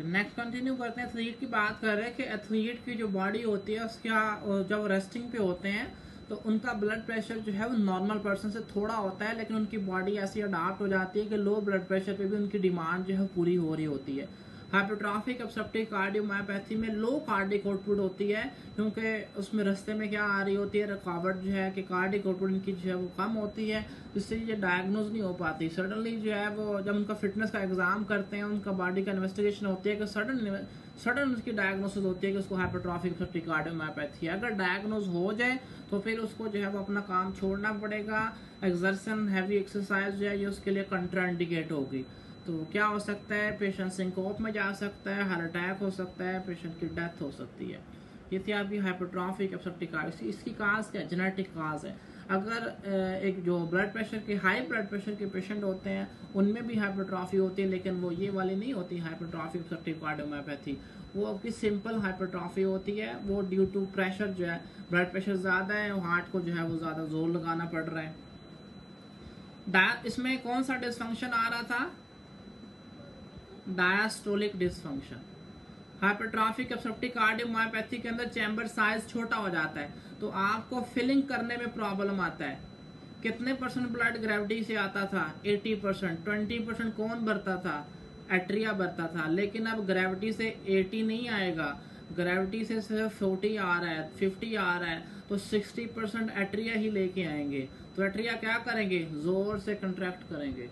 Next continue करते हैं। Athlete की बात कर रहे हैं कि एथलीट की जो बॉडी होती है उसका जब रेस्टिंग पे होते हैं तो उनका ब्लड प्रेशर जो है वो नॉर्मल पर्सन से थोड़ा होता है, लेकिन उनकी बॉडी ऐसी अडाप्ट हो जाती है कि लो ब्लड प्रेशर पे भी उनकी डिमांड जो है पूरी हो रही होती है। हाइपरट्रॉफिक ऑब्स्ट्रक्टिव कार्डियोमायोपैथी में लो कार्डिक आउटपुट होती है, क्योंकि उसमें रास्ते में क्या आ रही होती है, रुकावट जो है कि कार्डिक आउटपुट इनकी जो है वो कम होती है, जिससे ये डायग्नोज नहीं हो पाती। सडनली जो है वो जब उनका फिटनेस का एग्जाम करते हैं, उनका बॉडी का इन्वेस्टिगेशन होती है कि सडन उसकी डायग्नोसिस होती है कि उसको हाइपरट्रॉफिक ऑब्स्ट्रक्टिव कार्डियोमायोपैथी है। अगर डायग्नोज हो जाए तो फिर उसको जो है वो अपना काम छोड़ना पड़ेगा। एक्सर्शन हैवी एक्सरसाइज जो है ये उसके लिए कंट्राइंडिकेट होगी। तो क्या हो सकता है, पेशेंट सिंकोप में जा सकता है, हार्ट अटैक हो सकता है, पेशेंट की डेथ हो सकती है। ये थी आपकी हाइपरट्रॉफिक ऑब्स्ट्रक्टिव कार्डियोमायोपैथी। इसकी काज क्या, जेनेटिक काज है। अगर एक जो ब्लड प्रेशर के हाई ब्लड प्रेशर के पेशेंट होते हैं उनमें भी हाइपरट्रॉफी होती है, लेकिन वो ये वाली नहीं होती हाइपरट्रॉफी ऑब्स्ट्रक्टिव कार्डियोमायोपैथी। वो आपकी सिंपल हाइपरट्रॉफी होती है, वो ड्यू टू प्रेशर जो है, ब्लड प्रेशर ज्यादा है, हार्ट को जो है वो ज्यादा जोर लगाना पड़ रहा है। इसमें कौन सा डिसफंक्शन आ रहा था, diastolic dysfunction. Hypertrophic obstructive cardiomyopathy के अंदर चैम्बर साइज छोटा हो जाता है, तो आपको फिलिंग करने में प्रॉब्लम आता है। कितने परसेंट ब्लड ग्रेविटी से आता था, 80%। 20% कौन भरता था, एट्रिया भरता था। लेकिन अब ग्रेविटी से 80 नहीं आएगा, ग्रेविटी से सिर्फ 40 आ रहा है, 50 आ रहा है, तो 60% एट्रिया ही लेके आएंगे। तो एट्रिया क्या करेंगे, जोर से कंट्रैक्ट करेंगे,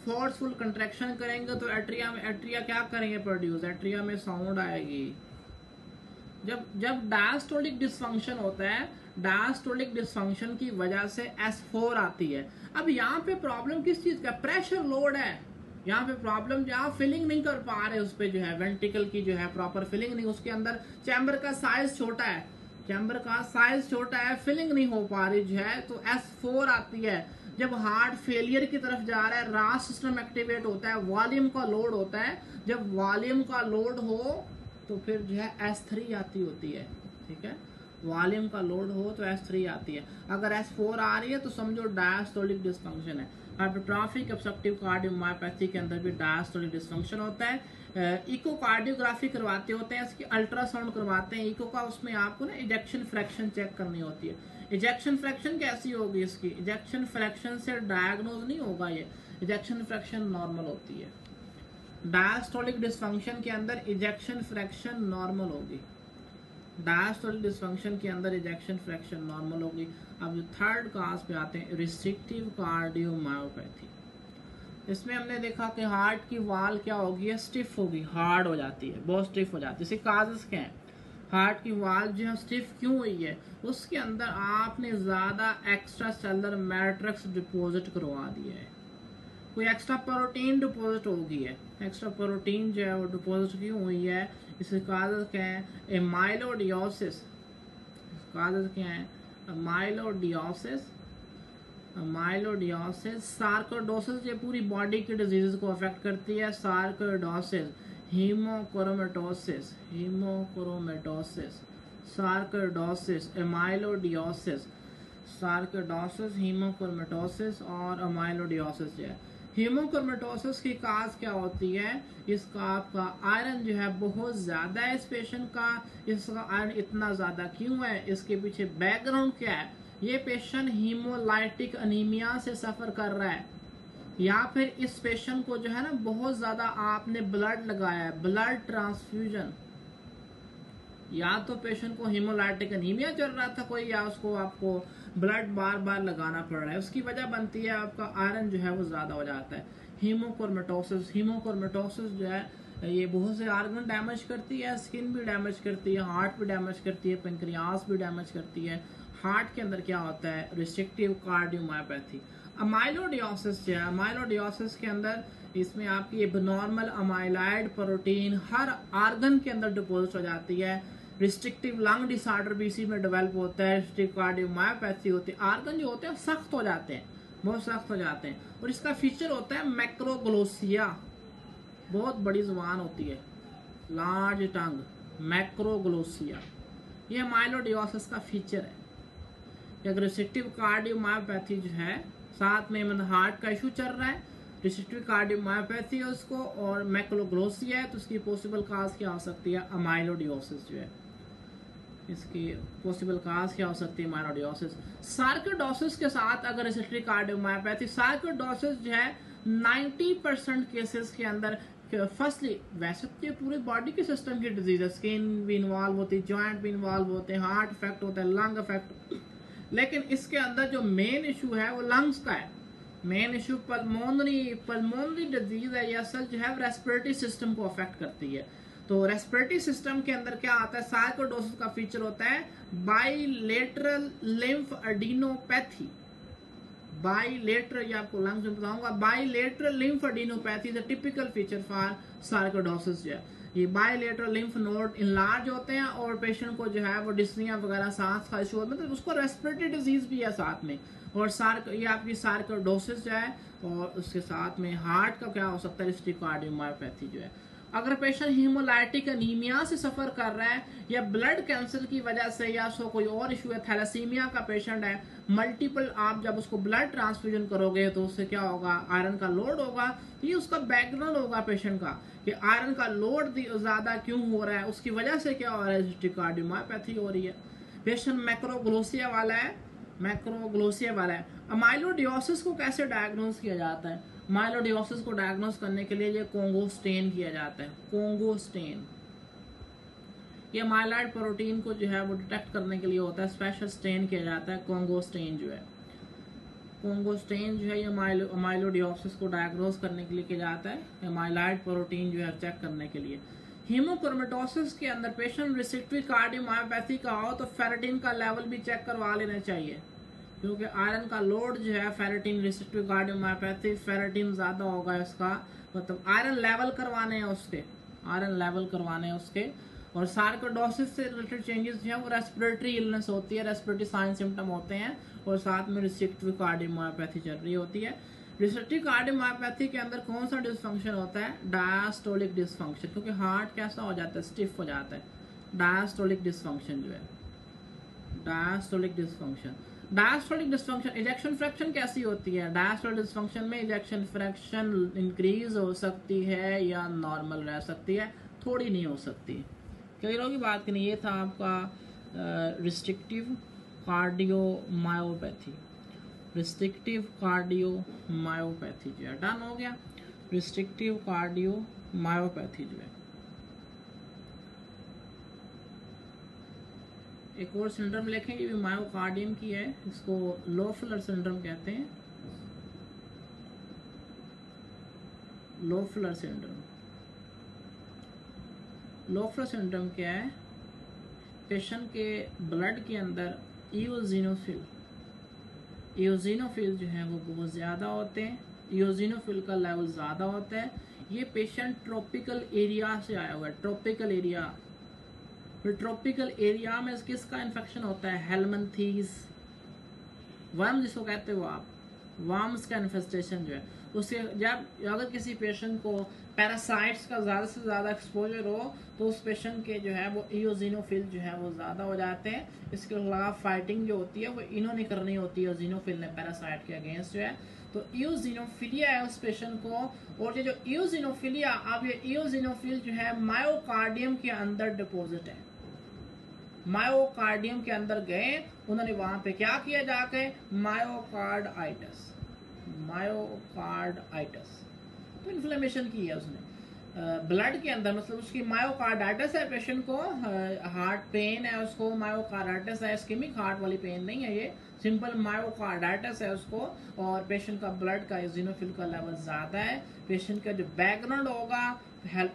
फोर्सफुल कंट्रैक्शन करेंगे, तो एट्रिया क्या करेंगे, प्रोड्यूस, एट्रिया में साउंड आएगी। जब डायस्टोलिक डिसफंक्शन होता है, डायस्टोलिक डिसफंक्शन की वजह से S4 आती है। अब यहाँ पे प्रॉब्लम किस चीज का, प्रेशर लोड है। यहाँ पे प्रॉब्लम जो आप फिलिंग नहीं कर पा रहे, उस पे जो है वेंट्रिकल की जो है प्रॉपर फिलिंग नहीं, उसके अंदर चैम्बर का साइज छोटा है, चैम्बर का साइज छोटा है, फिलिंग नहीं हो पा रही जो है, तो S4 आती है। जब हार्ट फेलियर की तरफ जा रहा है, रास सिस्टम एक्टिवेट होता है, वॉल्यूम का लोड होता है। जब वॉल्यूम का लोड हो तो फिर जो है S3 आती होती है। ठीक है, वॉल्यूम का लोड हो तो S3 आती है। अगर S4 आ रही है तो समझो डायस्टोलिक डिसफंक्शन है। हाइपरट्रॉफिक ऑब्स्ट्रक्टिव कार्डियोमायोपैथी के अंदर भी डायस्टोलिक डिसफंक्शन होता है। इकोकार्डियोग्राफी करवाते होते हैं, इसकी अल्ट्रासाउंड करवाते हैं इको का, उसमें आपको ना इजेक्शन फ्रैक्शन चेक करनी होती है। इजेक्शन फ्रैक्शन कैसी होगी इसकी, इजेक्शन फ्रैक्शन से डायग्नोज नहीं होगा, ये इजेक्शन फ्रैक्शन नॉर्मल होती है। डायस्टोलिक डिसफंक्शन के अंदर इजेक्शन फ्रैक्शन नॉर्मल होगी, डायस्टोलिक डिसफंक्शन के अंदर इजेक्शन फ्रैक्शन नॉर्मल होगी। अब जो थर्ड काज पे आते हैं, रिस्ट्रिक्टिव कार्डियोमायोपैथी। इसमें हमने देखा कि हार्ट की वाल क्या होगी, स्टिफ होगी, हार्ड हो जाती है, बहुत स्टिफ हो जाती है। इसके काजेस क्या हैं, हार्ट की वाल जो है स्टिफ क्यों हुई है, उसके अंदर आपने ज्यादा एक्स्ट्रा सेलुलर मैट्रिक्स डिपॉजिट करवा दिया है, कोई एक्स्ट्रा प्रोटीन डिपॉजिट हो गई है। एक्स्ट्रा प्रोटीन जो है वो डिपॉजिट क्यों हुई है, इसके काजेस क्या है, एमाइलोडियोसिस। काजेस क्या है, माइलोडियोसिस, माइलोडियोसिस, सार्कोडोसिस, ये पूरी बॉडी की डिजीज को अफेक्ट करती है। Sarcoidosis, haemochromatosis, haemochromatosis, sarcoidosis, एमाइलोडियोसिस, sarcoidosis, haemochromatosis और अमाइलोडियोसिस जो है। हीमोक्रोमेटोसिस की काज क्या होती है, इसका आपका आयरन जो है बहुत ज्यादा है इस पेशेंट का। इसका आयरन इतना ज्यादा क्यों है, इसके पीछे बैकग्राउंड क्या है, ये पेशेंट हीमोलाइटिक अनीमिया से सफर कर रहा है, या फिर इस पेशेंट को जो है ना बहुत ज्यादा आपने ब्लड लगाया है, ब्लड ट्रांसफ्यूजन, या तो पेशेंट को हीमोलाइटिक अनीमिया चल रहा था कोई, या उसको आपको ब्लड बार बार लगाना पड़ रहा है, उसकी वजह बनती है आपका आयरन जो है वो ज्यादा हो जाता है। हीमोक्रोमेटोसिस, हीमोक्रोमेटोसिस जो है ये बहुत से ऑर्गन डैमेज करती है, स्किन भी डैमेज करती है, हार्ट भी डैमेज करती है, पेंक्रियास भी डैमेज करती है। हार्ट के अंदर क्या होता है, रिस्ट्रिक्टिव कार्डियोमायोपैथी। अमाइलोडियोसिस जो है, अमाइलोडियोसिस के अंदर इसमें आपकी एबनॉर्मल अमाइलाइड प्रोटीन हर ऑर्गन के अंदर डिपोजिट हो जाती है। रिस्ट्रिक्टिव लंग डिसऑर्डर भी इसी में डेवलप होता है, रिस्ट्रिक्टिव कार्डियोमायोपैथी होती है। ऑर्गन जो होते हैं सख्त हो जाते हैं, बहुत सख्त हो जाते हैं, और इसका फीचर होता है मैक्रोग्लोसिया, बहुत बड़ी जुबान होती है, लार्ज टंग, मैक्रोग्लोसिया, ये माइलोडियोसिस का फीचर है। अगर रिस्ट्रिक्टिव कार्डियोमायोपैथी जो है, साथ में मतलब हार्ट का इशू चल रहा है, रिस्ट्रिक्टिव कार्डियोमायोपैथी है उसको, और मैकुलोग्लोसिया है तो उसकी पॉसिबल काज क्या हो सकती है, अमाइलोडियोसिस जो है, इसकी पॉसिबल काज क्या हो सकती है, अमाइलोडियोसिस। सार्कोइडोसिस के साथ अगर रिस्ट्रिक्टिव कार्डियोमायोपैथी, सार्कोइडोसिस जो है 90% केसेस के अंदर, फर्स्टली वैसे तो ये पूरी बॉडी के सिस्टम की डिजीज है, स्किन भी इन्वॉल्व होती है, जॉइंट भी इन्वॉल्व होते हैं, हार्ट इफेक्ट होता है, लंग इफेक्ट, लेकिन इसके अंदर जो मेन इशू है वो लंग्स का है। मेन इशू पल्मोनरी डिजीज है, या सच जो है रेस्पिरेटरी सिस्टम को अफेक्ट करती है। तो रेस्पिरेटरी सिस्टम के अंदर क्या आता है, सार्कोइडोसिस का फीचर होता है बाइलेटरल लिम्फ एडिनोपैथी। बाइलेटरल, ये आपको लंग्स में बताऊंगा, bilateral lymph adenopathy is a typical feature for sarcoidosis. जो है ये बाइलेटरल लिम्फ नोड इनलार्ज होते हैं और पेशेंट को जो है वो डिस्निया वगैरह सांस का इशू, मतलब उसको रेस्पिरेटरी डिजीज भी है साथ में, और ये आपकी सार्कोइडोसिस जो है, और उसके साथ में हार्ट का क्या हो सकता है, रिस्ट्रिक्टिव कार्डियोमायोपैथी जो है। अगर पेशेंट हीमोलाइटिक एनीमिया से सफर कर रहा है, या ब्लड कैंसर की वजह से, या सो कोई और इशू है, थैलेसीमिया का पेशेंट है, मल्टीपल, आप जब उसको ब्लड ट्रांसफ्यूजन करोगे तो उससे क्या होगा, आयरन का लोड होगा। ये उसका बैकग्राउंड होगा पेशेंट का कि आयरन का लोड ज्यादा क्यों हो रहा है, उसकी वजह से क्या हो रहा है, रिस्ट्रिक्टिव कार्डियोमायोपैथी हो रही है। पेशेंट मैक्रोग्लोसिया वाला है, अमाइलोडियोसिस को कैसे डायग्नोज किया जाता है, माइलोडियोसिस को डायग्नोस करने के लिए ये कोंगो स्टेन किया जाता है। कोंगो स्टेन ये माइलॉइड प्रोटीन को जो है वो डिटेक्ट करने के लिए होता है, स्पेशल स्टेन किया जाता है। कोंगो स्टेन जो है, कोंगो स्टेन जो है ये माइलोडियोसिस को डायग्नोस करने के लिए किया जाता है, माइलॉइड प्रोटीन जो है चेक करने के लिए। हीमोक्रोमेटोसिस के अंदर पेशेंट रिस्ट्रिक्टिव कार्डियोमायोपैथी का हो तो फेरेटिन का लेवल भी चेक करवा लेना चाहिए, क्योंकि आयरन का लोड जो है, फेरेटिन रिस्ट्रिक्टिव कार्डियोमायोपैथी फेरेटिन ज्यादा होगा इसका, मतलब आयरन लेवल करवाने हैं उसके, आयरन लेवल करवाने हैं उसके। और सार्कोइडोसिस से रिलेटेड चेंजेस जो है वो रेस्पिरेटरी इलनेस होती है, रेस्पिरेटरी साइन सिम्टम होते हैं, और साथ में रिस्ट्रिक्टिव कार्डियोमायोपैथी चल रही होती है। रिस्ट्रिक्टिव कार्डियोमायोपैथी के अंदर कौन सा डिसफंक्शन होता है, डायस्टोलिक डिसफंक्शन, क्योंकि हार्ट कैसा हो जाता है, स्टिफ हो जाता है। डायस्टोलिक डिसफंक्शन जो है, diastolic dysfunction. Diastolic dysfunction, ejection fraction कैसी होती है, डायस्टोलिक डिसफंक्शन में इजेक्शन फ्रैक्शन इंक्रीज हो सकती है या नॉर्मल रह सकती है, थोड़ी नहीं हो सकती। कई लोगों की बात करनी, ये था आपका रिस्ट्रिक्टिव कार्डियोमायोपैथी, रिस्ट्रिक्टिव कार्डियोमायोपैथी जो है डन हो गया। रिस्ट्रिक्टिव कार्डियोमायोपैथी जो है, एक और सिंड्रोम लिखें, ये भी मायोकार्डियम की है, इसको लोफलर सिंड्रोम कहते हैं। लोफलर सिंड्रोम, लोफलर सिंड्रोम क्या है, पेशेंट के ब्लड के अंदर इओजिनोफिल जो है वो बहुत ज्यादा होते हैं, इओजिनोफिल का लेवल ज्यादा होता है। ये पेशेंट ट्रॉपिकल एरिया से आया हुआ है, ट्रॉपिकल एरिया। फिर ट्रॉपिकल एरिया में किसका इन्फेक्शन होता है, हेलमंथीज वर्म जिसको कहते हो आप, वर्म्स का इन्फेस्टेशन जो है उससे, जब अगर किसी पेशेंट को पैरासाइट्स का ज्यादा से ज्यादा एक्सपोजर हो तो उस पेशेंट के जो है वो इओजिनोफिल जो है वो ज्यादा हो जाते हैं। इसके अलावा फाइटिंग जो होती है वो इन्होंने करनी होती है इओजिनोफिल ने पैरासाइट के अगेंस्ट जो है, तो इओजिनोफिलिया है उस पेशेंट को। और ये जो इओजिनोफिलिया, अब ये इओजिनोफिल जो है मायोकार्डियम के अंदर डिपोजिट है, मायोकार्डियम के अंदर गए, उन्होंने वहां पे क्या किया जाके, मायोकार्डाइटिस, मायोकार्डाइटिस तो इन्फ्लेमेशन की है उसने ब्लड के अंदर, मतलब उसकी मायोकार्डाइटिस है पेशेंट को, हार्ट पेन है उसको, मायोकार्डाइटिस है, इस्केमिक हार्ट वाली पेन नहीं है, ये सिंपल मायोकार्डाइटिस है उसको। और पेशेंट का ब्लड का इओजिनोफिल का लेवल ज्यादा है। पेशेंट का जो बैकग्राउंड होगा,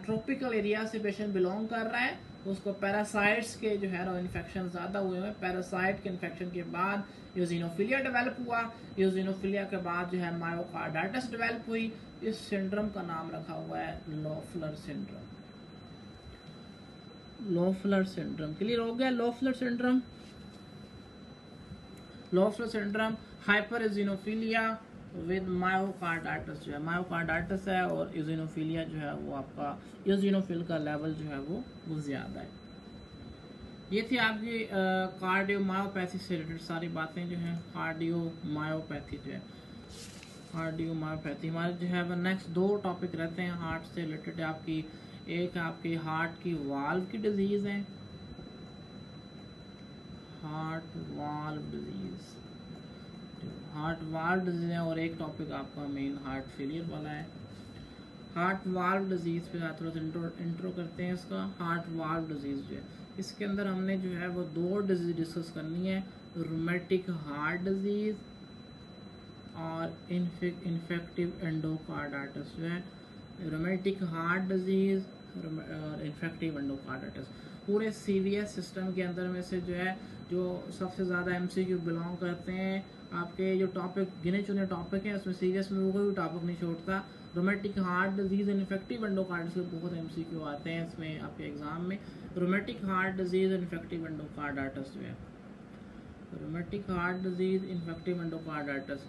ट्रॉपिकल एरिया से पेशेंट बिलोंग कर रहा है, उसको पैरासाइट्स के जो है ना इन्फेक्शन ज्यादा हुए हैं। पैरासाइट के इन्फेक्शन के बाद इओजिनोफिलिया डेवलप हुआ, इओजिनोफिलिया के बाद जो है मायोकार्डाइटिस डेवलप हुई। इस सिंड्रोम का नाम रखा हुआ है Loeffler syndrome. Loeffler syndrome clear हो गया। Loeffler syndrome, Loeffler syndrome hypereosinophilia with myocarditis जो है, मायोकार्डाइटिस है और इओजिनोफिलिया जो है वो आपका, इओजिनोफिल का लेवल जो है वो ज्यादा है। ये थी आपकी कार्डियोमायोपैथी से रिलेटेड सारी बातें जो है, कार्डियोमायोपैथी जो है। कार्डियोमायोपैथी। हमारे जो है वो नेक्स्ट 2 टॉपिक रहते हैं हार्ट से रिलेटेड। आपकी एक आपकी हार्ट की वाल्व की डिजीज है, heart valve disease, heart valve disease है, और एक टॉपिक आपका मेन हार्ट फेलियर वाला है। हार्ट वाल्व डिजीज पे थोड़ा सा इंट्रो करते हैं इसका। हार्ट वाल्व डिजीज जो है, इसके अंदर हमने जो है वो 2 डिजीज डिस्कस करनी है, रूमेटिक हार्ट डिजीज और इन्फेक्टिव एंडोकार्डाइटिस जो है। रूमेटिक हार्ट डिजीज और इन्फेक्टिव एंडोकार्डाइटिस पूरे सीवीएस सिस्टम के अंदर में से जो है जो सबसे ज़्यादा एमसीक्यू बिलोंग करते हैं। आपके जो टॉपिक सीरियस चुने टॉपिक है उसमें सीरियस में वो कोई टॉपिक नहीं छोड़ता। Rheumatic heart disease infective endocarditis के बहुत एमसीक्यू आते हैं इसमें आपके एग्जाम में। Rheumatic heart disease infective endocarditis जो है, rheumatic heart disease infective endocarditis.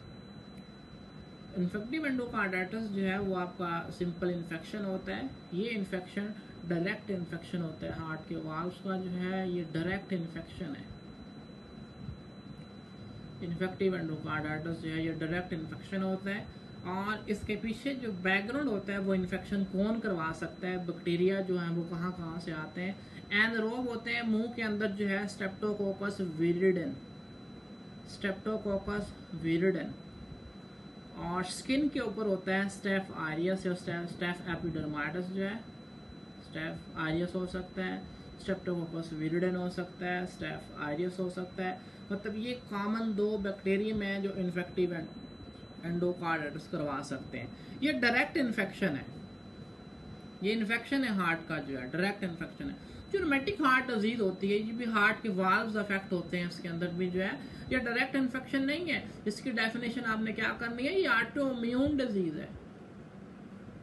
Infective endocarditis जो है वो आपका सिंपल इन्फेक्शन होता है। ये इन्फेक्शन डायरेक्ट इन्फेक्शन होता है हार्ट के वाल्व्स का जो है, ये डायरेक्ट इन्फेक्शन है। इन्फेक्टिव एंडोकार्डाइटिस जो है ये डायरेक्ट इन्फेक्शन होता है, और इसके पीछे जो बैकग्राउंड होता है वो इन्फेक्शन कौन करवा सकता है, बैक्टीरिया जो है वो कहाँ कहाँ से आते हैं। एनारोब होते हैं मुंह के अंदर जो है स्ट्रेप्टोकोकस विरिडेन, स्ट्रेप्टोकोकस विरिडेन, और स्किन के ऊपर होता है स्टेफ आरियस या स्टेफ एपिडर्माइटिस जो है, स्टेफ आरियस हो सकता है, स्ट्रेप्टोकोकस विरिडेन हो सकता है, स्टेफ आरियस हो सकता है। मतलब ये कॉमन 2 बैक्टीरियम है जो इन्फेक्टिव एंडोकार्डाइटिस करवा सकते हैं। ये डायरेक्ट इन्फेक्शन है, ये इन्फेक्शन है हार्ट का जो है, डायरेक्ट इन्फेक्शन है। जो रोमेटिक हार्ट डिजीज होती है ये भी हार्ट के वाल्व्स अफेक्ट होते हैं, इसके अंदर भी जो है ये डायरेक्ट इन्फेक्शन नहीं है। इसकी डेफिनेशन आपने क्या करनी है, ये ऑटोइम्यून डिजीज है।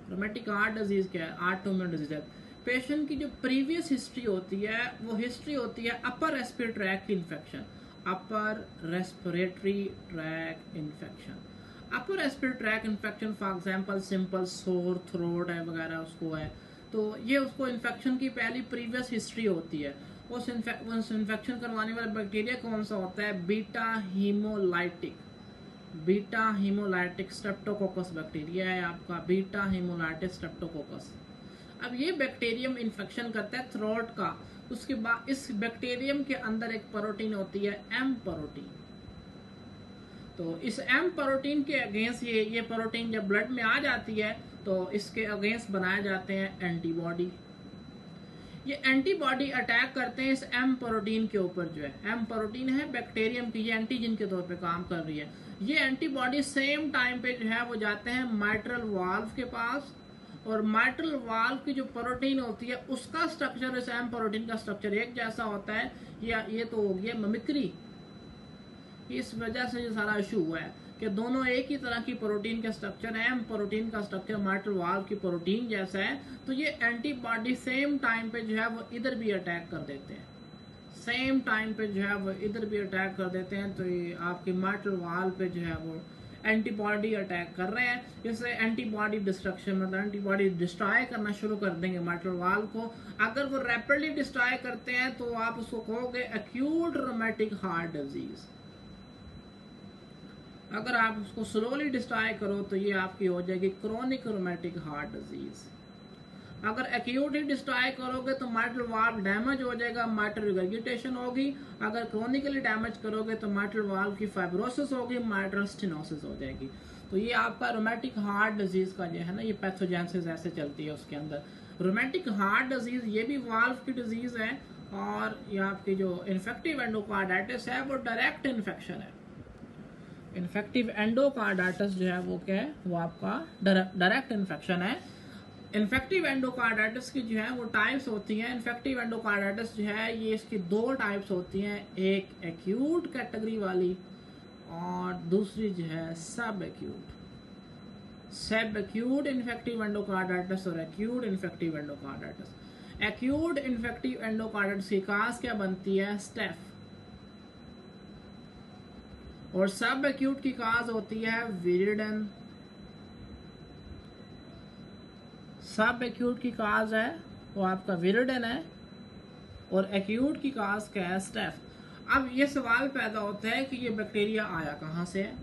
रोमेटिक हार्ट डिजीज क्या है, ऑटोइम्यून डिजीज है। पेशेंट की जो प्रीवियस हिस्ट्री होती है वो हिस्ट्री होती है अपर रेस्पिरेटरी ट्रैक की infection, upper respiratory tract infection. Upper respiratory tract infection for example simple sore throat है वगैरह उसको है, तो ये उसको इन्फेक्शन की पहली प्रीवियस हिस्ट्री होती है। उस इन्फेक्शन करवाने वाला बैक्टीरिया कौन सा होता है, beta haemolytic, beta haemolytic Streptococcus bacteria है आपका, बीटा हीमोलाइटिक स्ट्रेप्टोकोकस। अब ये बैक्टीरियम इन्फेक्शन करता है थ्रोट का। उसके बाद इस बैक्टीरियम के अंदर एक प्रोटीन होती है एम प्रोटीन, तो इस एम प्रोटीन के अगेंस्ट ये प्रोटीन जब ब्लड में आ जाती है तो इसके अगेंस्ट बनाए जाते हैं एंटीबॉडी। ये एंटीबॉडी अटैक करते हैं इस एम प्रोटीन के ऊपर जो है, एम प्रोटीन है बैक्टीरियम की, ये एंटीजन के तौर पे काम कर रही है। ये एंटीबॉडी सेम टाइम पे जो है वो जाते हैं माइट्रल वाल्व के पास, और माइट्रल वाल्व की जो प्रोटीन होती है उसका स्ट्रक्चर इस एम प्रोटीन का स्ट्रक्चर एक जैसा होता है। ये तो हो गया मिमिक्री, इस वजह से ये सारा इशू हुआ है कि दोनों एक ही तरह की प्रोटीन के स्ट्रक्चर है, एम प्रोटीन का स्ट्रक्चर माइट्रल वाल्व की प्रोटीन जैसा है, तो ये एंटीबॉडी सेम टाइम पे जो है वो इधर भी अटैक कर देते हैं, सेम टाइम पे जो है वो इधर भी अटैक कर देते हैं। तो ये आपकी माइट्रल वाल्व पे जो है वो एंटीबॉडी अटैक कर रहे हैं, इससे एंटीबॉडी डिस्ट्रक्शन मतलब एंटीबॉडी डिस्ट्रॉय करना शुरू कर देंगे माइट्रल वाल्व को। अगर वो रैपिडली डिस्ट्रॉय करते हैं तो आप उसको कहोगे एक्यूट रोमेटिक हार्ट डिजीज। अगर आप उसको स्लोली डिस्ट्रॉय करो तो ये आपकी हो जाएगी क्रोनिक रोमेटिक हार्ट डिजीज। अगर एक्यूटली डिस्ट्रॉय करोगे तो माइट्रल वाल्व डैमेज हो जाएगा, माइट्रल रिगर्गिटेशन होगी। अगर क्रोनिकली डैमेज करोगे तो माइट्रल वाल्व की फाइब्रोसिस होगी, माइट्रल स्टेनोसिस हो जाएगी। तो ये आपका रोमेटिक हार्ट डिजीज का जो है ना, ये पैथोजेनेसिस ऐसे चलती है उसके अंदर। रोमेटिक हार्ट डिजीज ये भी वाल्व की डिजीज है, और ये आपकी जो इन्फेक्टिव एंडोकार्डाइटिस है वो डायरेक्ट इन्फेक्शन है। इन्फेक्टिव एंडोकार्डाइटिस जो है वो क्या है, वो आपका डायरेक्ट इन्फेक्शन है। इन्फेक्टिव एंडोकार्डाइटिस की जो है वो टाइप्स होती हैं। इन्फेक्टिव एंडोकार्डाइटिस जो है ये इसकी 2 टाइप्स होती हैं, एक एक्यूट कैटेगरी वाली और दूसरी जो है सब एक्यूट। सब एक्यूट इन्फेक्टिव एंडोकार्डाइटिस और acute infective endocarditis. Acute infective endocarditis की काज क्या बनती है, स्टेफ, और सब एक्यूट की काज होती है विरिडन। सब एक्यूट की काज है वो आपका विरिडन है, और एक्यूट की काज क्या है, स्टेफ। अब ये सवाल पैदा होता है कि ये बैक्टीरिया आया कहाँ से है,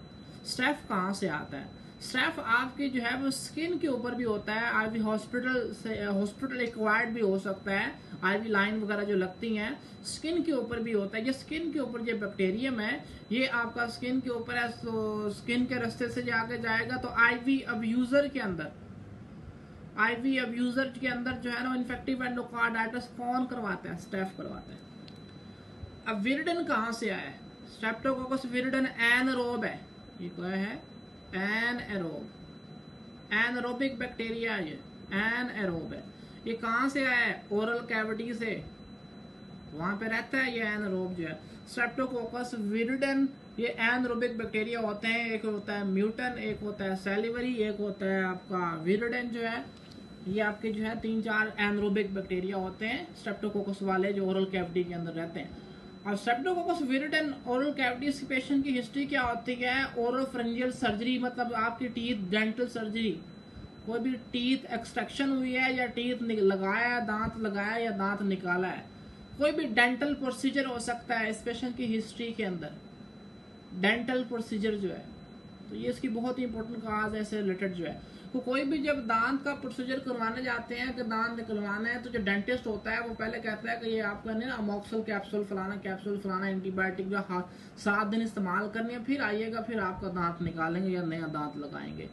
स्टेफ कहाँ से आता है। स्ट्रेफ आपकी जो है वो स्किन के ऊपर भी होता है, आईवी हॉस्पिटल एक्वायर्ड भी हो सकता है, आईवी लाइन वगैरह जो लगती हैं स्किन के ऊपर भी होता है। ये स्किन के ऊपर जो बैक्टीरियम है ये आपका स्किन के ऊपर है, तो स्किन के रास्ते से जाके जाएगा तो आईवी अब्यूजर के अंदर जो है ना इन्फेक्टिव एंडोकार्डाइटिस कौन करवाता है? स्ट्रेफ करवाता है। अब विरिडन कहाँ से आया है? स्ट्रेप्टोकोकस विरिडन एनारोब है, ये क्या है? एनारोबिक बैक्टीरिया, ये एनारोब है। ये कहाँ से आया है? ओरल कैविटी से, वहां पे रहता है ये एनारोब जो है। स्ट्रेप्टोकोकस विरिडन ये एनारोबिक बैक्टीरिया होते हैं, एक होता है म्यूटन, एक होता है सैलिवरी, एक होता है आपका विरिडन जो है। ये आपके जो है 3-4 एनारोबिक बैक्टीरिया होते हैं स्ट्रेप्टोकोकस वाले जो ओरल कैविटी के अंदर रहते हैं। और स्ट्रेप्टोकोकस विरिडन ओरल कैविटीज पेशेंट की हिस्ट्री क्या होती है? ओरल फ्रेंजियल सर्जरी, मतलब आपकी टीथ डेंटल सर्जरी, कोई भी टीथ एक्सट्रैक्शन हुई है या टीथ लगाया, दांत लगाया या दांत निकाला है, कोई भी डेंटल प्रोसीजर हो सकता है इस पेशेंट की हिस्ट्री के अंदर, डेंटल प्रोसीजर जो है। तो ये इसकी बहुत ही इंपॉर्टेंट काज है इससे रिलेटेड जो है। तो कोई भी जब दांत का प्रोसीजर करवाने जाते हैं कि दांत निकलवाना है, तो जो डेंटिस्ट होता है वो पहले कहता है कि ये आपका नहीं ना अमोक्सल कैप्सूल फलाना एंटीबायोटिक जो 7 दिन इस्तेमाल करनी है, फिर आइएगा, फिर आपका दांत निकालेंगे या नया दांत लगाएंगे।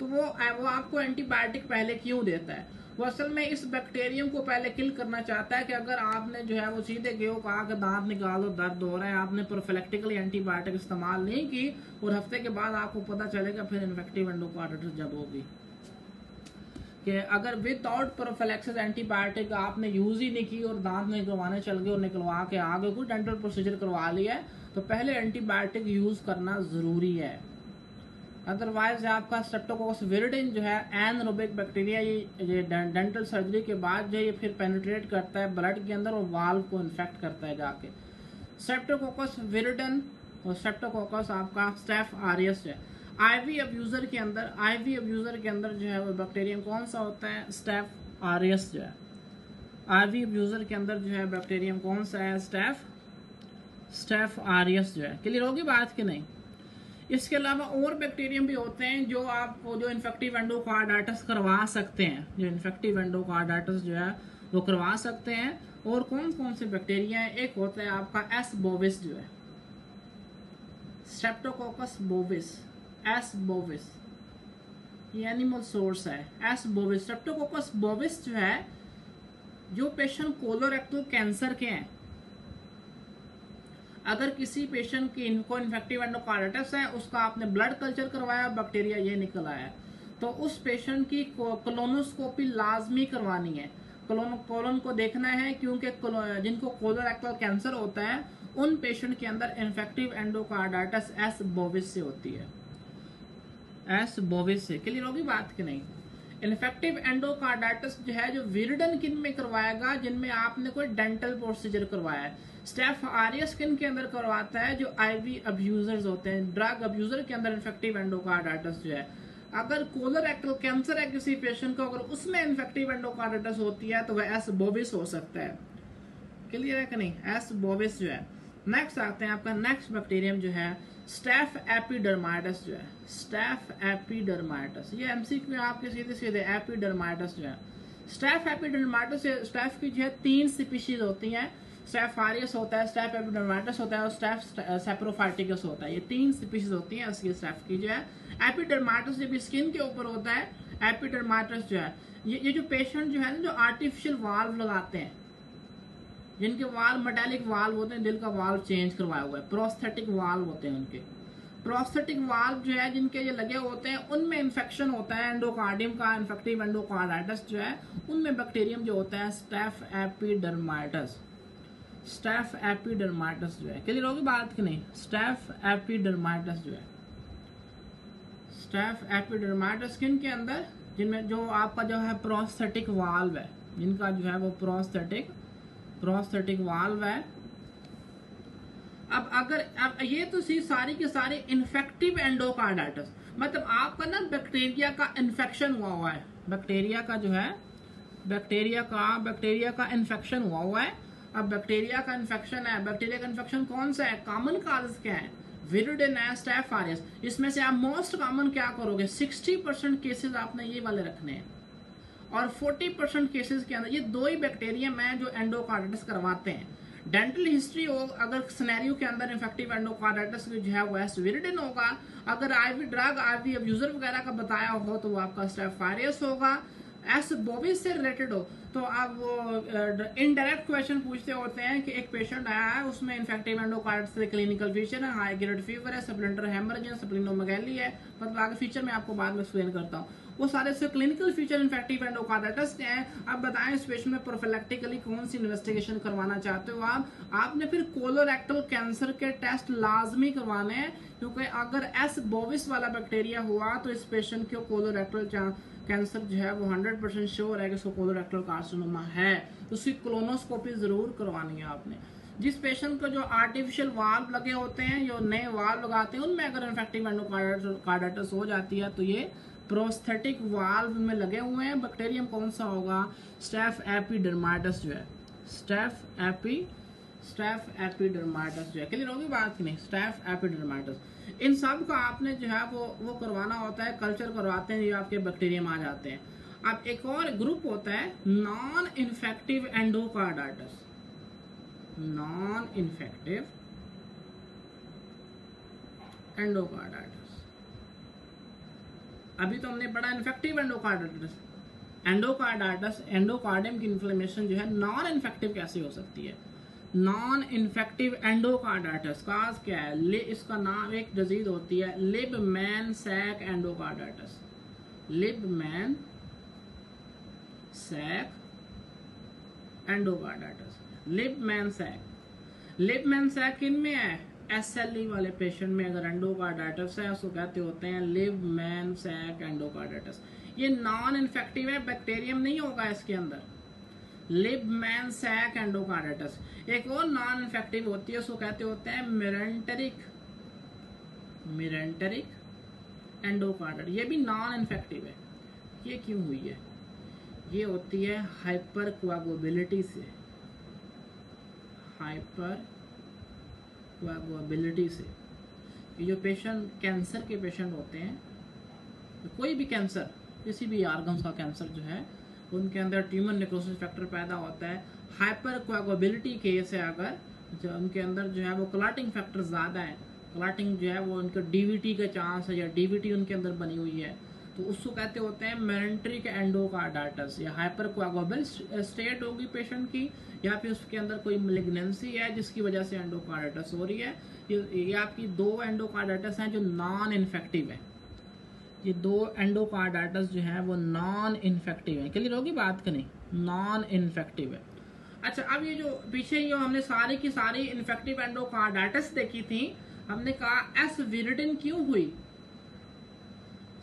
तो वो आपको एंटीबायोटिक पहले क्यों देता है? वो असल में इस बैक्टीरियम को पहले किल करना चाहता है कि अगर आपने जो है वो सीधे गए कहा कि दांत निकालो, दर्द हो रहा है, आपने प्रोफिलैक्टिकली एंटीबायोटिक इस्तेमाल नहीं की और हफ्ते के बाद आपको पता चलेगा फिर इन्फेक्टिव एंडोकार्डाइटिस जब होगी, कि अगर विदाउट प्रोफिलैक्सिस एंटीबायोटिक आपने यूज ही नहीं की और दांत निकलवाने चल गए और निकलवा के आगे कोई डेंटल प्रोसीजर करवा लिया है, तो पहले एंटीबायोटिक यूज करना जरूरी है। अदरवाइज आपका स्ट्रेप्टोकोकस विरिडन जो है एनारोबिक बैक्टीरिया, ये डेंटल सर्जरी के बाद जो ये फिर पेनिट्रेट करता है ब्लड के अंदर और वाल्व को इन्फेक्ट करता है जाके। स्ट्रेप्टोकोकस विरिडन और स्ट्रेप्टोकोकस आपका स्टेफ आरियस है। आईवी अब्यूजर के अंदर जो है वो बैक्टीरियम कौन सा होता है? स्टेफ आरियस जो है। आईवी अब्यूजर के अंदर जो है बैक्टीरियम कौन सा है? स्टेफ आरियस जो है। क्लियर होगी बात कि नहीं? इसके अलावा और बैक्टीरियम भी होते हैं जो आपको जो इन्फेक्टिव एंडोकार्डाइटिस करवा सकते हैं, जो इन्फेक्टिव एंडोकार्डाइटिस जो है वो करवा सकते हैं। और कौन कौन से बैक्टीरिया है? एक होता है आपका एस बोविस जो है, स्ट्रेप्टोकोकस बोविस, एस बोविस, ये एनिमल सोर्स है। एस बोविस, स्ट्रेप्टोकोकस बोविस जो है, जो पेशेंट कोलोरेक्टल कैंसर के हैं, अगर किसी पेशेंट की इनको इन्फेक्टिव एंडोकार्डाइटिस है, उसका आपने ब्लड कल्चर करवाया, बैक्टीरिया ये निकल आया, तो उस पेशेंट की कोलोनोस्कोपी लाजमी करवानी है। कोलोन को देखना है, क्योंकि जिनको कोलोरेक्टल कैंसर होता है उन पेशेंट के अंदर इन्फेक्टिव एंडोकार्डाइटिस एस बोविस से होती है, एस बोविस से। क्लियर होगी बात कि नहीं? इन्फेक्टिव एंडोकार्डाइटिस जो है जो विरिडन किन में करवाएगा? जिनमें आपने कोई डेंटल प्रोसीजर करवाया है। स्टेफ आरियस किन के अंदर करवाता है? जो आईवी अब्यूजर्स होते हैं, ड्रग अब्यूजर के अंदर इन्फेक्टिव एंडोकार्डाइटिस जो है। अगर कोलोरेक्टल कैंसर है किसी पेशेंट को, अगर उसमें इन्फेक्टिव एंडोकार्डाइटिस होती है तो वह एस बोविस हो सकता है। क्लियर है कि नहीं? एस बोविस जो है। नेक्स्ट आते हैं, आपका नेक्स्ट बैक्टीरियम जो है स्टेफ एपिडर्माइटिस जो है, स्टेफ एपिडर्माइटिस। ये एमसीक्यू आपके सीधे सीधे एपिडर्माइटिस जो है। स्टेफ एपिडर्माइटिस, स्टेफ की जो है 3 स्पीशीज होती हैं। स्टेफ आरियस होता है, स्टेफ एपिडर्माइटिस होता है और स्टेफ सेप्रोफाइटिकस होता है। ये 3 स्पीशीज होती हैं इसकी स्टेफ की जो है। एपिडर्माइटिस जब स्किन के ऊपर होता है, एपिडर्माइटिस जो है, ये जो पेशेंट जो है ना, जो आर्टिफिशियल वाल्व लगाते हैं, जिनके वाल मेटालिक वाल्व होते हैं, दिल का वाल्व चेंज करवाया हुआ है, प्रोस्थेटिक वाल्व होते हैं उनके। प्रोस्थेटिक वाल्व जो है जिनके ये लगे होते हैं, उनमें इन्फेक्शन होता है एंडोकार्डियम का, इन्फेक्टिव एंडोकार्डाइटिस जो है, उनमें बैक्टीरियम जो होता है स्टेफ एपिडर्माइटिस, स्टेफ एपिडर्माइटिस जो है। क्लियर होगी बात कि नहीं? स्टेफ एपिडर्माइटिस जो है, स्टेफ एपिडर्माइटिस किन के अंदर? जिनमें जो आपका जो है प्रोस्थेटिक वाल्व है, जिनका जो है वो प्रोस्थेटिक वाल्व है। अब ये तो सारी के सारे इन्फेक्टिव एंडोकार्डाइटिस, मतलब आपका ना बैक्टीरिया का इन्फेक्शन हुआ है, बैक्टीरिया का जो है बैक्टीरिया का इन्फेक्शन हुआ है। अब बैक्टीरिया का इन्फेक्शन है, बैक्टीरिया का इन्फेक्शन कौन सा है? कॉमन काज क्या है? विरिडिन है, स्टेफ ऑरियस। इसमें से आप मोस्ट कॉमन क्या करोगे, 60% केसेस आपने ये वाले रखने हैं, और 40% केसेस के अंदर ये दो ही बैक्टीरिया हैं जो एंडोकार्डाइटिस करवाते हैं। डेंटल हिस्ट्री हो, अगर सिनेरियो के अंदर इन्फेक्टिव एंडोकार्डाइटिस जो है वो एस विरिडिन होगा। अगर आईवी ड्रग, आईवी अब्यूजर वगैरह का बताया हो तो वो आपका स्टेफ ऑरियस होगा। एस बोविस से रिलेटेड हो तो आप वो इनडायरेक्ट क्वेश्चन पूछते होते हैं कि एक पेशेंट आया है, उसमें इन्फेक्टिव एंडोकार्डाइटिस से क्लिनिकल फीचर है, हाई ग्रेड फीवर है, सप्लेंटर हेमरेज है, स्प्लिनोमेगैली है, मतलब आगे फीचर मैं आपको बाद में एक्सप्लेन करता हूँ। वो सारे से क्लिनिकल फीचर इन्फेक्टिव एंडोकार्डाइटिस के हैं। अब बताएं इस पेशेंट में प्रोफिलैक्टिकली कौन सी इन्वेस्टिगेशन करवाना चाहते हो आपने फिर कोलोरेक्टल कैंसर के टेस्ट लाजमी करवाने हैं, क्योंकि अगर एस बोविस वाला बैक्टीरिया हुआ तो इस पेशेंट को कोलोरेक्टल कैंसर जो है वो 100% श्योर है कि उसको कोलोरेक्टल कार्सिनोमा है, उसकी कोलोनोस्कोपी जरूर करवानी है आपने। जिस पेशेंट को जो आर्टिफिशियल वाल्व लगे होते हैं, जो नए वाल्व लगाते हैं, उनमें अगर इन्फेक्टिव एंडोकार्डाइटिस हो जाती है तो ये प्रोस्थेटिक वाल्व में लगे हुए हैं। बैक्टीरियम कौन सा होगा, स्टेफ एपिडर्माइटिस जो है, स्टेफ एपिडर्माइटिस जो है, क्लियर होगी बात की नहीं, स्टेफ एपिडर्माइटिस। इन सब का आपने जो है वो करवाना होता है, कल्चर करवाते हैं, ये आपके बैक्टीरियम आ जाते हैं। अब एक और ग्रुप होता है non infective endocarditis, non infective endocarditis. अभी तो हमने पढ़ा इन्फेक्टिव एंडोकार्डाइटिस, एंडोकार्डियम की इन्फ्लेमेशन जो है नॉन इन्फेक्टिव कैसे हो सकती है। नॉन इन्फेक्टिव एंडोकार्डाइटिस का क्या है, इसका नाम एक डिजीज होती है Libman Sacks endocarditis, Libman Sacks endocarditis, Libman Sacks किन में है, एसएलई वाले पेशेंट में अगर एंडोकार्डाइटिस है उसको कहते होते हैं लिबमैन सैक एंडोकार्डाइटिस। ये नॉन इन्फेक्टिव है, बैक्टीरियम नहीं होगा इसके अंदर, लिबमैन सैक एंडोकार्डाइटिस। एक और नॉन इन्फेक्टिव होती है, उसको कहते होते हैं मिरेंटेरिक एंडोकार्डाइटिस, ये भी नॉन इन्फेक्टिव है। ये क्यों हुई है, ये होती है हाइपर कोएगुलेबिलिटी से, ये जो पेशेंट कैंसर के पेशेंट होते हैं, कोई भी कैंसर, किसी भी ऑर्गन्स का कैंसर जो है, उनके अंदर ट्यूमर नेक्रोसिस फैक्टर पैदा होता है। हाइपर कोएगुलेबिलिटी केस है, अगर जो उनके अंदर जो है वो क्लॉटिंग फैक्टर ज्यादा है, क्लॉटिंग जो है वो उनका डीवीटी का चांस है या डीवीटी उनके अंदर बनी हुई है, तो उसको कहते होते हैं मेरेंट्रिक एंडोकार्डाइटिस। या हाइपर कोएगुलेबल स्टेट होगी पेशेंट की, या फिर उसके अंदर कोई मैलिग्नेंसी है जिसकी वजह से एंडोकार्डाइटिस हो रही है। ये आपकी दो एंडोकार्डाइटिस हैं जो नॉन इन्फेक्टिव है, ये दो एंडोकार्डाइटिस जो है वो नॉन इन्फेक्टिव है। क्लियर होगी बात कि नहीं, नॉन इन्फेक्टिव है। अच्छा, अब ये जो पीछे जो हमने सारी की सारी इन्फेक्टिव एंडोकार्डाइटिस देखी थी, हमने कहा एस विरिडिन क्यों हुई,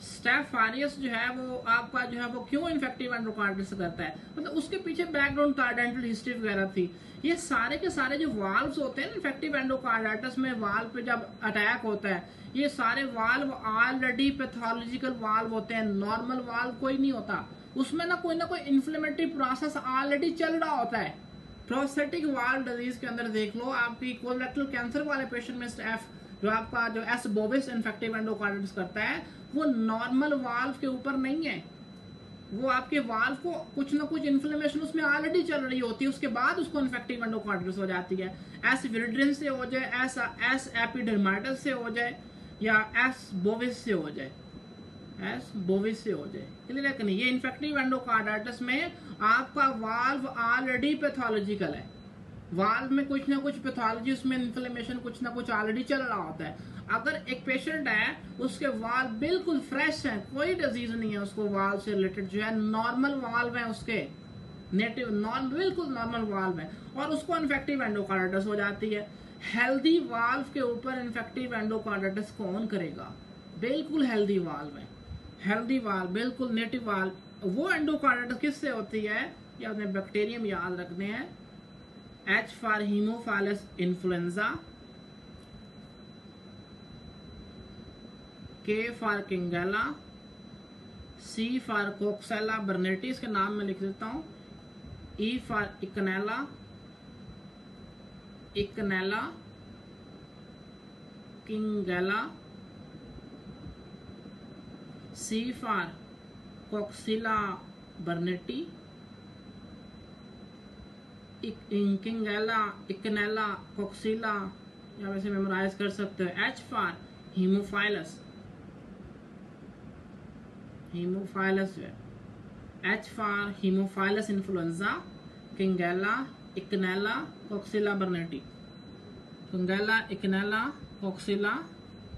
स्टेफ ऑरियस जो है वो आपका जो है वो क्यों इन्फेक्टिव एंडोकार्डाइटिस करता है, मतलब उसके पीछे बैकग्राउंड था, डेंटल हिस्ट्री वगैरह थी। ये सारे के सारे जो वाल्व्स होते हैं इन्फेक्टिव एंडोकार्डाइटिस में, वाल्व पे जब अटैक होता है, ये सारे वाल्व ऑलरेडी पैथोलॉजिकल वाल्व होते हैं, नॉर्मल वाल्व कोई नहीं होता, उसमें ना कोई इन्फ्लेमेटरी प्रोसेस ऑलरेडी चल रहा होता है। प्रोस्थेटिक वाल्व डिजीज के अंदर देख लो, आपकी कोलोरेक्टल कैंसर वाले पेशेंट में स्टेफ जो आपका जो एस बोविस इन्फेक्टिव एंडोकार्डाइटिस करता है, वो नॉर्मल वाल्व के ऊपर नहीं है, वो आपके वाल्व को कुछ ना कुछ इन्फ्लेमेशन उसमें ऑलरेडी चल रही होती है, उसके बाद उसको इन्फेक्टिव एंडोकार्डाइटिस हो जाती है। एस विरिडिन से हो जाए, एस एपिडर्माइटिस से हो जाए, या एस बोविस से हो जाए, एस बोविस से हो जाए। क्लियर है कि नहीं, ये इन्फेक्टिव एंडोकार्डाइटिस में आपका वाल्व ऑलरेडी पैथोलॉजिकल है, वाल्व में कुछ ना कुछ पैथोलॉजी, उसमें इन्फ्लेमेशन कुछ ना कुछ ऑलरेडी चल रहा होता है। अगर एक पेशेंट है उसके वाल्व बिल्कुल फ्रेश है, कोई डिजीज नहीं है उसको, वाल्व से रिलेटेड जो है नॉर्मल वाल्व है उसके, नेटिव बिल्कुल नॉर्मल वाल्व है, और उसको इन्फेक्टिव एंडोकार्डाइटिस हो जाती है। हेल्दी वाल्व के ऊपर इन्फेक्टिव एंडोकार्डाइटिस कौन करेगा, बिल्कुल हेल्दी वाल्व है, हेल्दी वाल्व बिल्कुल नेटिव वाल्व। वो एंडोकार्डाइटिस किससे होती है, या अपने बैक्टीरियम याद रखने हैं, H for Haemophilus influenzae, K for Kingella, C for Coxiella burnetii के नाम में लिख देता हूं, E for Eikenella Kingella, C for Coxiella burnetii, Kingella, Eikenella, Coxiella, या वैसे मेमोराइज कर सकते हो। H for हीमोफाइलस, हीमोफाइलस जो है H for Haemophilus influenza, किंगेला, Eikenella, कोक्सिला burnetii, Kingella, Eikenella, कोक्सिला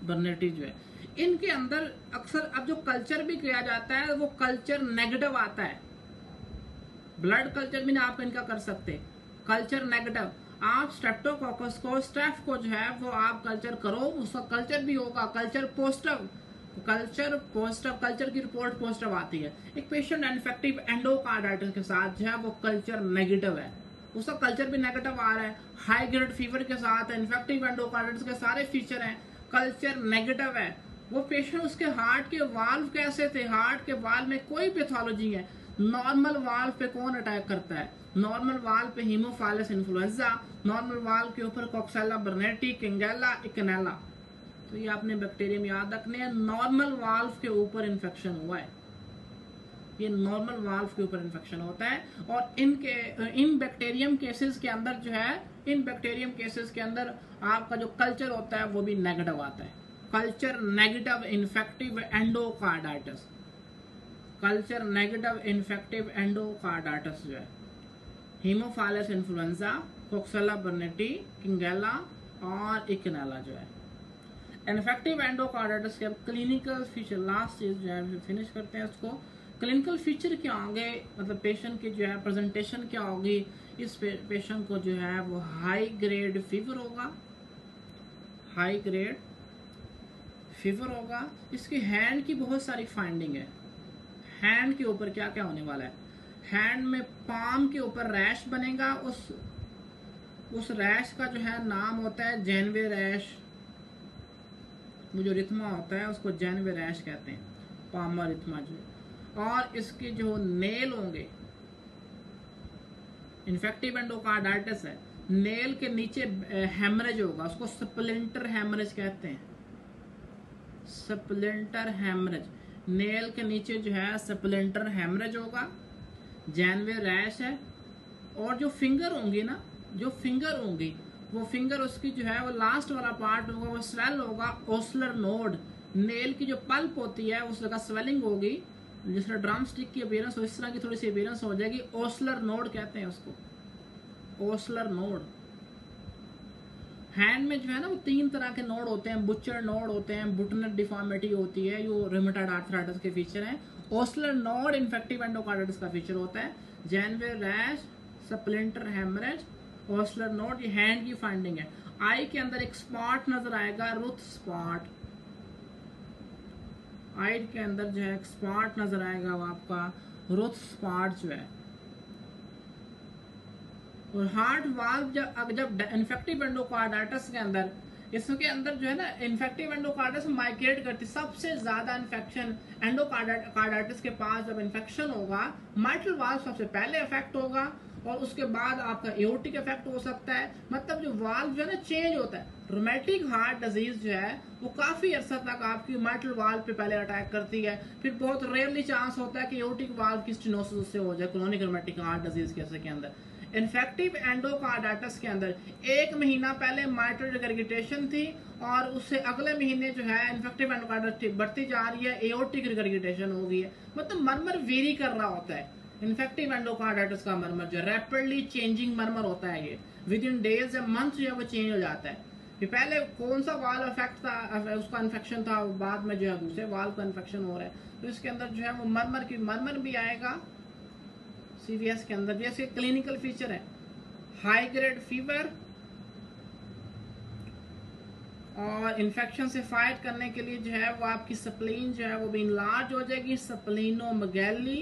बर्नेटी जो है इनके अंदर अक्सर अब जो कल्चर भी किया जाता है वो कल्चर नेगेटिव आता है। ब्लड कल्चर भी ना आप इनका कर सकते, कल्चर नेगेटिव। आप स्ट्रेप्टोकोकस को, स्ट्रेफ को जो है वो आप कल्चर करो, उसका कल्चर भी होगा culture positive, culture positive, culture की रिपोर्ट पॉजिटिव आती है। एक पेशेंट इन्फेक्टिव एंडोकार्डाइटिस के साथ जो है वो कल्चर नेगेटिव है, उसका कल्चर भी नेगेटिव आ रहा है। हाई ग्रेड फीवर के साथ इन्फेक्टिव एंडोकार्डाइटिस के सारे फीचर हैं, कल्चर नेगेटिव है। वो पेशेंट, उसके हार्ट के वाल्व कैसे थे, हार्ट के वाल्व में कोई पैथोलॉजी है। नॉर्मल वाल्व पे कौन अटैक करता है? नॉर्मल वाल्व पे हीमोफाइलस इन्फ्लुएंजा, नॉर्मल वाल्व के ऊपर कोक्सेला बर्नेटी, किंगेला, इकनेला। तो ये आपने बैक्टीरियम याद रखने हैं, नॉर्मल वाल्व के ऊपर इन्फेक्शन हुआ है, ये नॉर्मल वाल्व के ऊपर इन्फेक्शन होता है। और इन बैक्टीरियम केसेस के अंदर जो है, इन बैक्टीरियम केसेस के अंदर आपका जो कल्चर होता है वो भी नेगेटिव आता है, culture negative infective endocarditis, culture negative infective endocarditis जो है हीमोफाइलस इन्फ्लुएंजा, कोक्सेला बर्नेटी, किंगेला और इकनेला जो है। इन्फेक्टिव एंडोकार्डाइटिस के क्लिनिकल फीचर, लास्ट चीज जो है फिनिश करते हैं इसको। क्लिनिकल फीचर क्या होंगे, मतलब पेशेंट की जो है प्रेजेंटेशन क्या होगी। इस पेशेंट को जो है वो हाई ग्रेड फीवर होगा, हाई ग्रेड फीवर होगा। इसकी हैंड की बहुत सारी फाइंडिंग है। हैंड के ऊपर क्या क्या होने वाला है, हैंड में पाम के ऊपर रैश बनेगा, उस रैश का जो है नाम होता है जेनवे रैश। वो जो रिथमा होता है उसको जेनवे रैश कहते हैं, पामा रिथमा जो। और इसके जो नेल होंगे, इन्फेक्टिव एंडोकार्डाइटिस है, नेल के नीचे हेमरेज होगा, उसको स्प्लिंटर हेमरेज कहते हैं, स्प्लिंटर हेमरेज। नेल के नीचे जो है स्प्लिंटर हेमरेज होगा, जेनवे रैश है। और जो फिंगर होंगी ना, जो फिंगर होंगी वो फिंगर उसकी जो है वो लास्ट वाला पार्ट होगा वो स्वेल होगा, ओस्लर नोड। नेल की जो पल्प होती है उस जगह स्वेलिंग होगी, जिस तरह ड्रम स्टिक की अपीयरेंस हो इस तरह की थोड़ी सी अपीयरेंस हो जाएगी, ओस्लर नोड कहते हैं उसको, ओस्लर नोड। हैंड में जो है ना वो 3 तरह के नोड होते हैं, बुचर नोड होते हैं, बुटनर डिफॉर्मिटी होती है, जो रूमेटॉइड आर्थराइटिस के फीचर हैं। ओस्लर नोड इन्फेक्टिव एंडोकार्डाइटिस का फीचर होता है। जेनवे rash, splinter haemorrhage, Osler node, ये हैंड की फाइंडिंग है। आई के अंदर एक स्पॉट नजर आएगा, रुथ स्पॉट। आई के अंदर जो है एक स्पॉट नजर आएगा वो आपका रुथ स्पॉट जो है। और हार्ट वाल्व जब इन्फेक्टिव एंडोकार्डाइटिस के अंदर, इसके अंदर जो है ना इन्फेक्टिव एंडोकार्डाइटिस माइग्रेट करती, सबसे ज्यादा इन्फेक्शन एंडोकार्डाइटिस के पास जब इन्फेक्शन होगा, माइट्रल वाल्व सबसे पहले इफेक्ट होगा और उसके बाद आपका एओर्टिक इफेक्ट हो सकता है। मतलब जो वाल्व जो है ना चेंज होता है। रोमेटिक हार्ट डिजीज जो है वो काफी अर्सा तक आपकी माइट्रल वाल्व पे पहले अटैक करती है, फिर बहुत रेयरली चांस होता है कि एओर्टिक वाल्व की स्टेनोसिस उससे हो जाए, क्रोनिक रोमेटिक हार्ट डिजीज के अंदर। इन्फेक्टिव एंडोकार्डाइटिस के अंदर 1 महीना पहले माइट्रल रिगर्गिटेशन थी और उससे अगले महीने जो है इन्फेक्टिव एंडोकार्डाइटिस बढ़ती जा रही है, एओर्टिक रिगर्गिटेशन हो गई है। मतलब मरमर वेरी कर रहा होता है। इन्फेक्टिव एंडोकार्डाइटिस का मरमर जो रैपिडली चेंजिंग मरमर होता है, ये विद इन डेज या मंथ जो है वो चेंज हो जाता है। फिर पहले कौन सा वाल इफेक्ट था, उसका इन्फेक्शन था, बाद में जो है दूसरे वाल का इन्फेक्शन हो रहा है, तो इसके अंदर जो है वो मरमर भी आएगा सीवीएस के अंदर। जैसे क्लिनिकल फीचर है हाई ग्रेड फीवर, और इन्फेक्शन से फाइट करने के लिए जो है वो आपकी स्प्लीन जो है वो भी इनलार्ज हो जाएगी, स्प्लीनोमेगैली।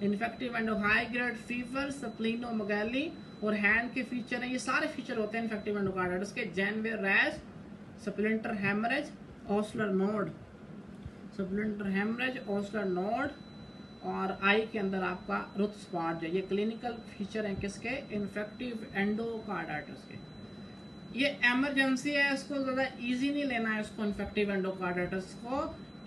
Infective and high grade fever, स्प्लीनोमेगैली। और हैंड के फीचर है, ये सारे फीचर होते हैं इन्फेक्टिव एंडोकार्डाइटिस के। Janeway rash, splinter haemorrhage, Osler node, splinter haemorrhage, Osler node, और आई के अंदर आपका रुथ स्पॉट जो ये क्लिनिकल फीचर है किसके, इन्फेक्टिव एंडोकार्डाइटिस के। ये इमरजेंसी है, इसको ज्यादा इजी नहीं लेना है इसको, इन्फेक्टिव एंडोकार्डाइटिस को।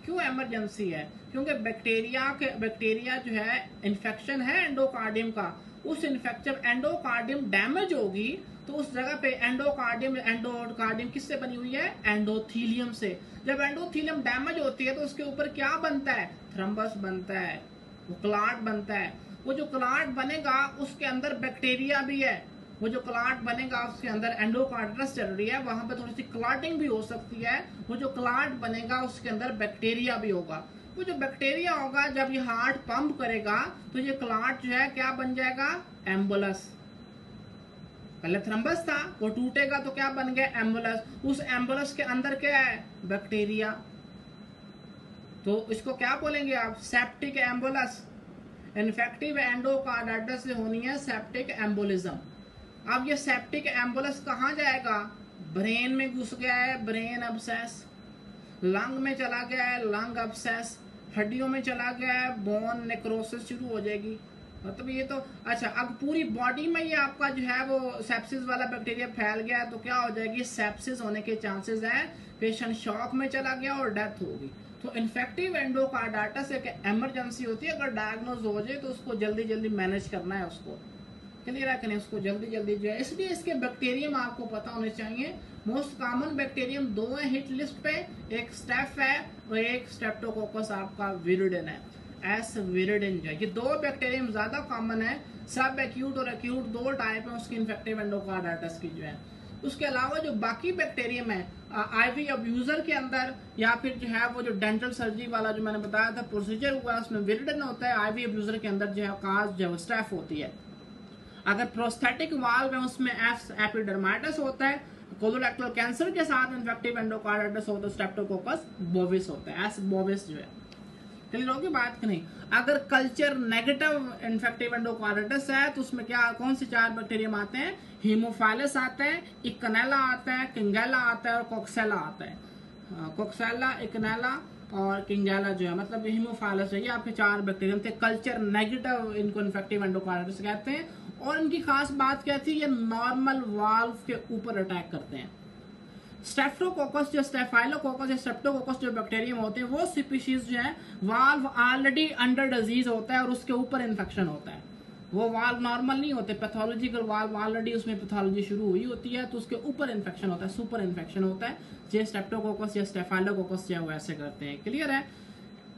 क्यों इमरजेंसी है? क्योंकि बैक्टीरिया जो है इन्फेक्शन है एंडोकार्डियम का, उस इन्फेक्शन एंडोकार्डियम डैमेज होगी तो उस जगह पे एंडोकार्डियम किससे बनी हुई है? एंडोथीलियम से। जब एंडोथीलियम डैमेज होती है तो उसके ऊपर क्या बनता है? थ्रम्बस बनता है, वो क्लॉट बनता है। वो जो क्लॉट बनेगा उसके अंदर बैक्टीरिया भी है, वो जो क्लॉट बनेगा उसके अंदर एंडोकार्डाइटिस चल रही है, वहां पे थोड़ी सी क्लॉटिंग भी हो सकती है। वो जो क्लॉट बनेगा उसके अंदर बैक्टीरिया भी होगा। वो जो बैक्टीरिया होगा जब ये हार्ट पंप करेगा तो ये क्लॉट जो है क्या बन जाएगा? एम्बुलस। पहले थ्रम्बस था, वो टूटेगा तो क्या बन गया? एम्बुलस। उस एम्बुलस के अंदर क्या है? बैक्टीरिया। तो इसको क्या बोलेंगे आप? सेप्टिक एम्बुलस। इन्फेक्टिव एंडोकार्डाइटिस से होनी है सेप्टिक एम्बोलिज्म। अब ये सेप्टिक एम्बुलस कहाँ जाएगा? ब्रेन में घुस गया है, ब्रेन अब्सेस। लंग में चला गया है, लंग अब्सेस। हड्डियों में चला गया है, बोन नेक्रोसिस शुरू हो जाएगी। मतलब ये तो अच्छा, अब पूरी बॉडी में ये आपका जो है वो सेप्सिस वाला बैक्टीरिया फैल गया है तो क्या हो जाएगी? सेप्सिस होने के चांसेस है, पेशेंट शॉक में चला गया और डेथ होगी। तो इन्फेक्टिव एंडोकार्डाइटिस एक इमरजेंसी होती है, अगर डायग्नोज हो जाए तो उसको जल्दी जल्दी मैनेज करना है उसको। क्लियर है कि नहीं? उसको जल्दी जल्दी जो है, इसलिए इसके बैक्टीरियम आपको पता होने चाहिए। मोस्ट कॉमन बैक्टीरियम दो है हिट लिस्ट पे, एक स्टेफ है और एक स्ट्रेप्टोकोकस आपका विरिडिन है, एस विरिडिन जो है। ये दो बैक्टीरियम ज्यादा कॉमन है। सब एक्यूट और एक्यूट दो टाइप है उसकी इन्फेक्टिव एंडोकार्डाइटिस की जो है। उसके अलावा जो बाकी बैक्टीरियम है आईवी अब्यूजर के अंदर या फिर जो है वो जो डेंटल सर्जरी वाला जो मैंने बताया था प्रोसीजर हुआ उसमें विरिडिन होता है, आईवी अब्यूजर के अंदर जो है काज जो है स्टेफ होती है। अगर प्रोस्थेटिक वाल्व है उसमें एपिडर्माइटिस होता है। कोलोरेक्टल कैंसर के साथ इन्फेक्टिव एंडोकार्डाइटिस होता है, स्ट्रेप्टोकोकस बोविस होता है, एस बोविस जो है। क्लियर होगी बात कि नहीं? अगर कल्चर नेगेटिव इन्फेक्टिव एंडोकार्डाइटिस है तो उसमें क्या कौन से चार बैक्टीरियम आते हैं? हीमोफाइलस आता है, इकनेला आता है, किंगेला आता है और कोक्सेला आता है। कोक्सेला, इकनेला और किंगेला जो है मतलब हीमोफाइलस है, ये आपके चार बैक्टीरियम थे कल्चर नेगेटिव, इनको इन्फेक्टिव एंडोकार्डाइटिस कहते हैं। और इनकी खास बात क्या थी? ये नॉर्मल वाल्व के ऊपर अटैक करते हैं। स्टेफ्टोकोकस जो स्टेफाइलोकोकस या स्ट्रेप्टोकोकस जो बैक्टीरियम होते हैं वो स्पीशीज जो है वाल्व ऑलरेडी अंडर डिजीज होता है और उसके ऊपर इन्फेक्शन होता है। वो वाल्व नॉर्मल नहीं होते, पैथोलॉजिकल वाल्व ऑलरेडी उसमें पैथोलॉजी शुरू हुई होती है तो उसके ऊपर इन्फेक्शन होता है, सुपर इन्फेक्शन होता है। जो स्ट्रेप्टोकोकस या स्टेफाइलोकोकस जो है वो ऐसे करते हैं। क्लियर है?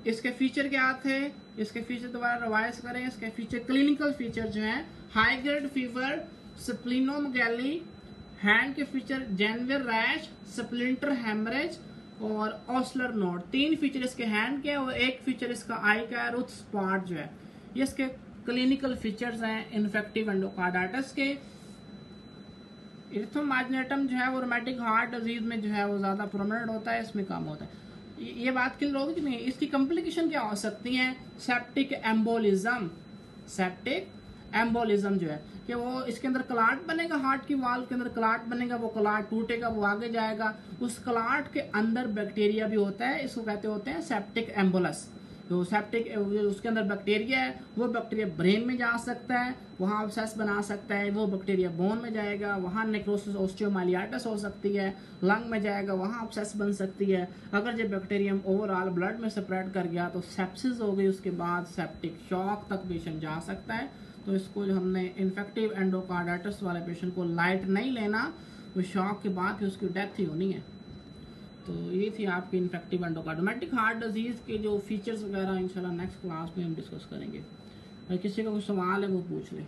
इसके फीचर क्या थे? इसके फीचर दोबारा रिवाइज करें। इसके फीचर, क्लिनिकल फीचर जो है हाई ग्रेड फीवर, स्प्लिनोमेगैली, हैंड के फीचर जेनविर रैश, स्प्लिंटर हेमरेज और ऑस्लर नोड। तीन फीचर इसके हैंड के और एक फीचर इसका आई का है, रुथ स्पॉट जो है। ये इसके क्लिनिकल फीचर्स हैं इन्फेक्टिव एंडोकार्डाइटिस के। इरिथ्रोमाइग्नेटम जो है वो रोमैटिक हार्ट डिजीज में जो है वो ज्यादा प्रोमिनेंट होता है, इसमें कम होता है। ये बात क्लियर होगी कि नहीं? इसकी कॉम्प्लिकेशन क्या हो सकती है? Septic embolism. सेप्टिक एम्बोलिज्म जो है कि वो इसके अंदर क्लॉट बनेगा, हार्ट की वाल्व के अंदर क्लॉट बनेगा, वो क्लॉट टूटेगा, वो आगे जाएगा, उस क्लॉट के अंदर बैक्टीरिया भी होता है, इसको कहते होते हैं सेप्टिक एम्बोलस। तो सेप्टिक उसके अंदर बैक्टीरिया है, वो बैक्टीरिया ब्रेन में जा सकता है, वहाँ अब्सेस बना सकता है, वो बैक्टीरिया बोन में जाएगा, वहाँ नेक्रोसिस ऑस्टियोमाइलिटिस हो सकती है, लंग में जाएगा, वहाँ अब्सेस बन सकती है। अगर जो बैक्टीरियम ओवरऑल ब्लड में स्प्रेड कर गया तो सेप्सिस हो गई, उसके बाद सेप्टिक शॉक तक पेशेंट जा सकता है। तो इसको जो हमने इन्फेक्टिव एंडोकार्डाइटिस वाले पेशेंट को लाइट नहीं लेना, वो शॉक के बाद ही उसकी डेथ ही होनी है। तो ये थी आपकी इन्फेक्टिव एंडोकार्डियोमेटिक हार्ट डिजीज के जो फीचर्स वगैरह इंशाल्लाह नेक्स्ट क्लास में हम डिस्कस करेंगे। अगर किसी का कोई सवाल है वो पूछ ले।